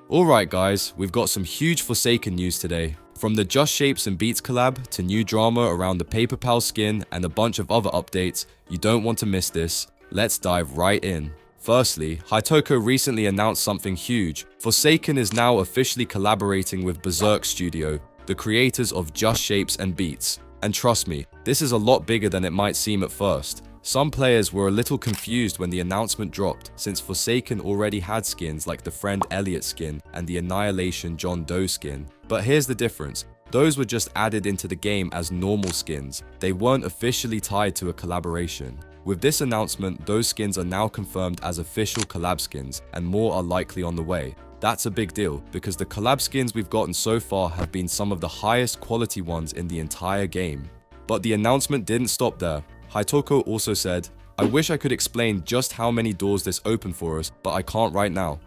Alright guys, we've got some huge Forsaken news today. From the Just Shapes and Beats collab to new drama around the Paperpal skin and a bunch of other updates, you don't want to miss this. Let's dive right in. Firstly, Hitoko recently announced something huge. Forsaken is now officially collaborating with Berserk Studio, the creators of Just Shapes and Beats. And trust me, this is a lot bigger than it might seem at first. Some players were a little confused when the announcement dropped, since Forsaken already had skins like the Friend Elliot skin and the Annihilation John Doe skin. But here's the difference. Those were just added into the game as normal skins. They weren't officially tied to a collaboration. With this announcement, those skins are now confirmed as official collab skins, and more are likely on the way. That's a big deal, because the collab skins we've gotten so far have been some of the highest quality ones in the entire game. But the announcement didn't stop there. Hitoko also said, "I wish I could explain just how many doors this opened for us, but I can't right now."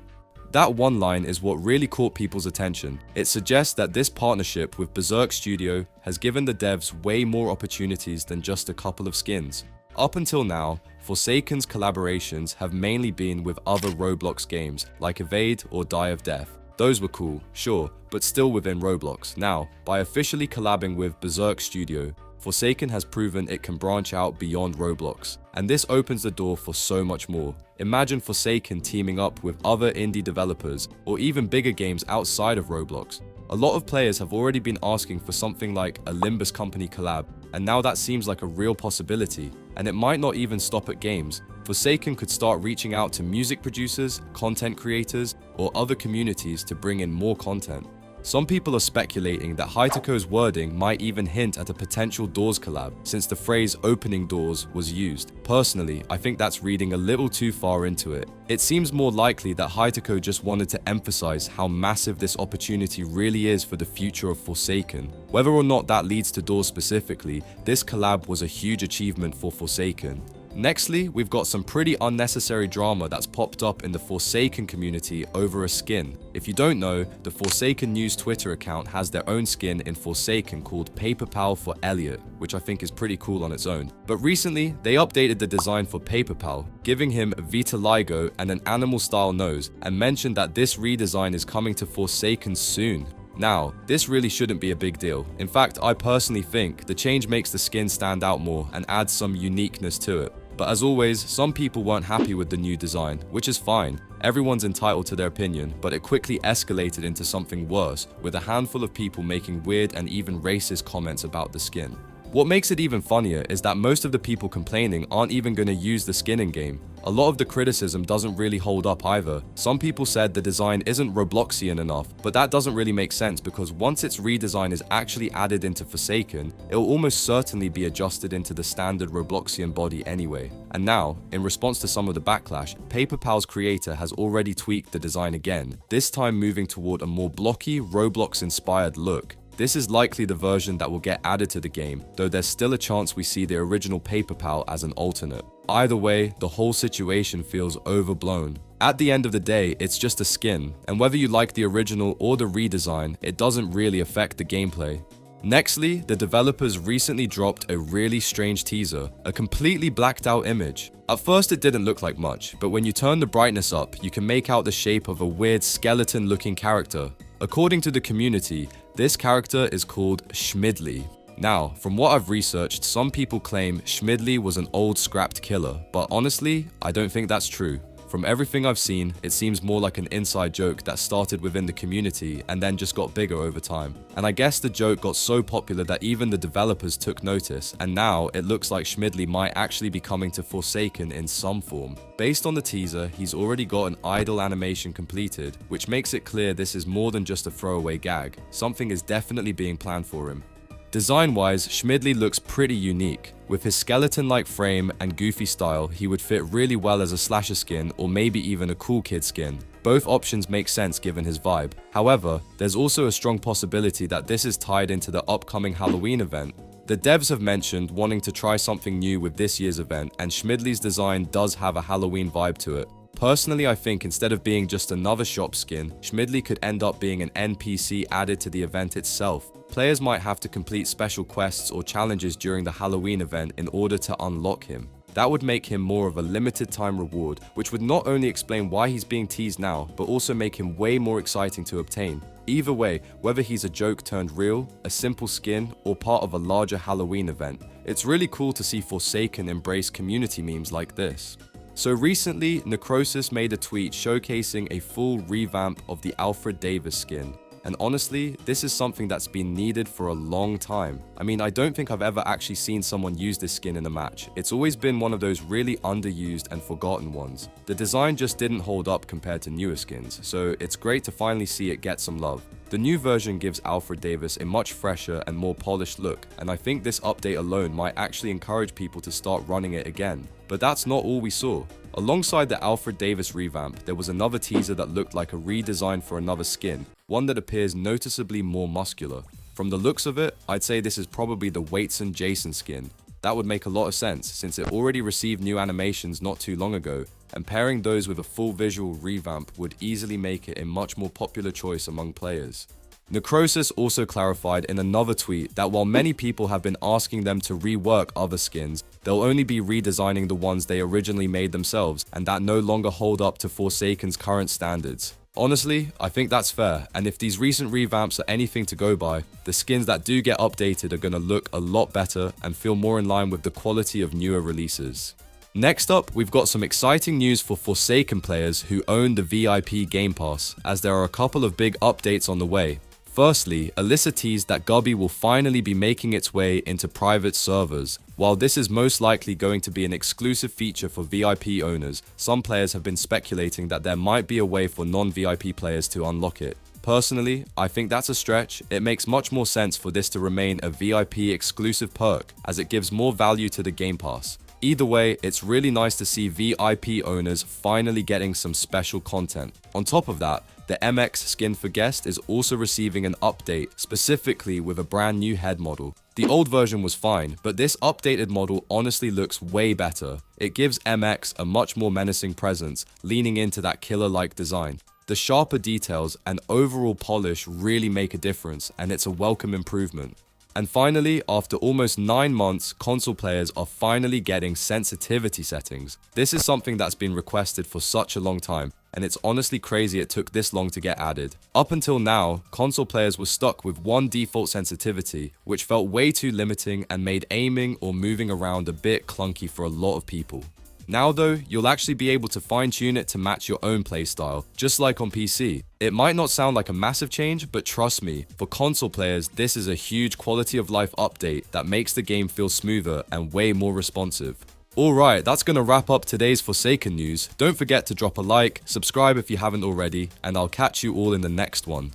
That one line is what really caught people's attention. It suggests that this partnership with Berserk Studio has given the devs way more opportunities than just a couple of skins. Up until now, Forsaken's collaborations have mainly been with other Roblox games like Evade or Die of Death. Those were cool, sure, but still within Roblox. Now, by officially collabing with Berserk Studio, Forsaken has proven it can branch out beyond Roblox, and this opens the door for so much more. Imagine Forsaken teaming up with other indie developers, or even bigger games outside of Roblox. A lot of players have already been asking for something like a Limbus Company collab, and now that seems like a real possibility. And it might not even stop at games. Forsaken could start reaching out to music producers, content creators, or other communities to bring in more content. Some people are speculating that Hitoko's wording might even hint at a potential Doors collab, since the phrase opening doors was used. Personally, I think that's reading a little too far into it. It seems more likely that Hitoko just wanted to emphasize how massive this opportunity really is for the future of Forsaken. Whether or not that leads to Doors specifically, this collab was a huge achievement for Forsaken. Nextly, we've got some pretty unnecessary drama that's popped up in the Forsaken community over a skin. If you don't know, the Forsaken News Twitter account has their own skin in Forsaken called Paperpal for Elliot, which I think is pretty cool on its own. But recently, they updated the design for Paperpal, giving him vitiligo and an animal-style nose, and mentioned that this redesign is coming to Forsaken soon. Now, this really shouldn't be a big deal. In fact, I personally think the change makes the skin stand out more and adds some uniqueness to it. But as always, some people weren't happy with the new design, which is fine. Everyone's entitled to their opinion, but it quickly escalated into something worse, with a handful of people making weird and even racist comments about the skin. What makes it even funnier is that most of the people complaining aren't even going to use the skin in game. A lot of the criticism doesn't really hold up either. Some people said the design isn't Robloxian enough, but that doesn't really make sense because once its redesign is actually added into Forsaken, it will almost certainly be adjusted into the standard Robloxian body anyway. And now, in response to some of the backlash, Paperpal's creator has already tweaked the design again, this time moving toward a more blocky, Roblox-inspired look. This is likely the version that will get added to the game, though there's still a chance we see the original Paperpal as an alternate. Either way, the whole situation feels overblown. At the end of the day, it's just a skin, and whether you like the original or the redesign, it doesn't really affect the gameplay. Nextly, the developers recently dropped a really strange teaser, a completely blacked out image. At first it didn't look like much, but when you turn the brightness up, you can make out the shape of a weird skeleton looking character. According to the community, this character is called Schmidley. Now, from what I've researched, some people claim Schmidley was an old scrapped killer, but honestly, I don't think that's true. From everything I've seen, it seems more like an inside joke that started within the community and then just got bigger over time. And I guess the joke got so popular that even the developers took notice, and now it looks like Schmidley might actually be coming to Forsaken in some form. Based on the teaser, he's already got an idle animation completed, which makes it clear this is more than just a throwaway gag. Something is definitely being planned for him. Design-wise, Schmidley looks pretty unique. With his skeleton-like frame and goofy style, he would fit really well as a slasher skin or maybe even a cool kid skin. Both options make sense given his vibe. However, there's also a strong possibility that this is tied into the upcoming Halloween event. The devs have mentioned wanting to try something new with this year's event, and Schmidley's design does have a Halloween vibe to it. Personally, I think instead of being just another shop skin, Schmidley could end up being an NPC added to the event itself. Players might have to complete special quests or challenges during the Halloween event in order to unlock him. That would make him more of a limited time reward, which would not only explain why he's being teased now, but also make him way more exciting to obtain. Either way, whether he's a joke turned real, a simple skin, or part of a larger Halloween event, it's really cool to see Forsaken embrace community memes like this. So recently, Necrosis made a tweet showcasing a full revamp of the Alfred Davis skin. And honestly, this is something that's been needed for a long time. I mean, I don't think I've ever actually seen someone use this skin in a match. It's always been one of those really underused and forgotten ones. The design just didn't hold up compared to newer skins, so it's great to finally see it get some love. The new version gives Alfred Davis a much fresher and more polished look, and I think this update alone might actually encourage people to start running it again. But that's not all we saw. Alongside the Alfred Davis revamp, there was another teaser that looked like a redesign for another skin, one that appears noticeably more muscular. From the looks of it, I'd say this is probably the Waitson Jason skin. That would make a lot of sense, since it already received new animations not too long ago, and pairing those with a full visual revamp would easily make it a much more popular choice among players. Necrosis also clarified in another tweet that while many people have been asking them to rework other skins, they'll only be redesigning the ones they originally made themselves, and that no longer hold up to Forsaken's current standards. Honestly, I think that's fair, and if these recent revamps are anything to go by, the skins that do get updated are gonna look a lot better and feel more in line with the quality of newer releases. Next up, we've got some exciting news for Forsaken players who own the VIP Game Pass, as there are a couple of big updates on the way. Firstly, Alyssa teased that Gubby will finally be making its way into private servers. While this is most likely going to be an exclusive feature for VIP owners, some players have been speculating that there might be a way for non-VIP players to unlock it. Personally, I think that's a stretch. It makes much more sense for this to remain a VIP exclusive perk, as it gives more value to the Game Pass. Either way, it's really nice to see VIP owners finally getting some special content. On top of that, the MX skin for guest is also receiving an update, specifically with a brand new head model. The old version was fine, but this updated model honestly looks way better. It gives MX a much more menacing presence, leaning into that killer-like design. The sharper details and overall polish really make a difference, and it's a welcome improvement. And finally, after almost 9 months, console players are finally getting sensitivity settings. This is something that's been requested for such a long time, and it's honestly crazy it took this long to get added. Up until now, console players were stuck with one default sensitivity, which felt way too limiting and made aiming or moving around a bit clunky for a lot of people. Now though, you'll actually be able to fine-tune it to match your own playstyle, just like on PC. It might not sound like a massive change, but trust me, for console players, this is a huge quality of life update that makes the game feel smoother and way more responsive. Alright, that's gonna wrap up today's Forsaken news. Don't forget to drop a like, subscribe if you haven't already, and I'll catch you all in the next one.